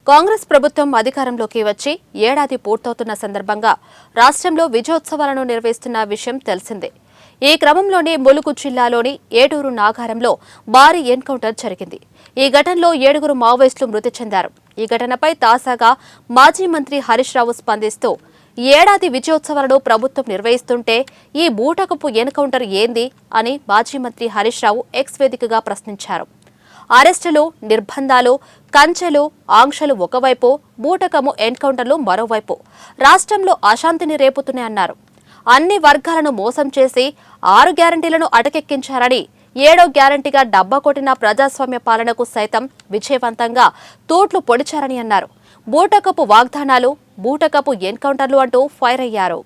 కాంగ్రెస్ ప్రభుత్వం అధికారంలోకి వచ్చి ఏడాది పూర్తవుతున్న సందర్భంగా రాష్ట్రంలో విజయోత్సవాలను నిర్వహిస్తున్న విషయం తెలిసిందే. ఈ క్రమంలోనే ములుగు జిల్లాలోని ఏటూరు నాగారంలో భారీ ఎన్కౌంటర్ జరిగింది. ఈ ఘటనలో 7 మావోయిస్టులు మృతి చెందారు. ఈ ఘటనపై తాజాగా మాజీ మంత్రి హరీష్ రావు స్పందిస్తూ ఏడాది విజయోత్సవాలను ప్రభుత్వం నిర్వహిస్తుంటే ఈ బూటకపు ఎన్కౌంటర్ ఏంది అని మాజీ మంత్రి హరీష్ రావు ఎక్స్ వేదికగా ప్రశ్నించారు. అరెస్టులు, నిర్బంధాలు, కంచెలు, ఆంక్షలు ఒకవైపు, బూటకము ఎన్కౌంటర్లు మరోవైపు రాష్ట్రంలో అశాంతిని రేపుతున్నాయన్నారు. అన్ని వర్గాలను మోసం చేసి 6 గ్యారంటీలను అటకెక్కించారని 7వ గ్యారంటీగా డబ్బా కొట్టిన ప్రజాస్వామ్య పాలనకు సైతం విజయవంతంగా తూట్లు పొడిచారని అన్నారు. బూటకపు వాగ్దానాలు, బూటకపు ఎన్కౌంటర్లు అంటూ ఫైర్ అయ్యారు.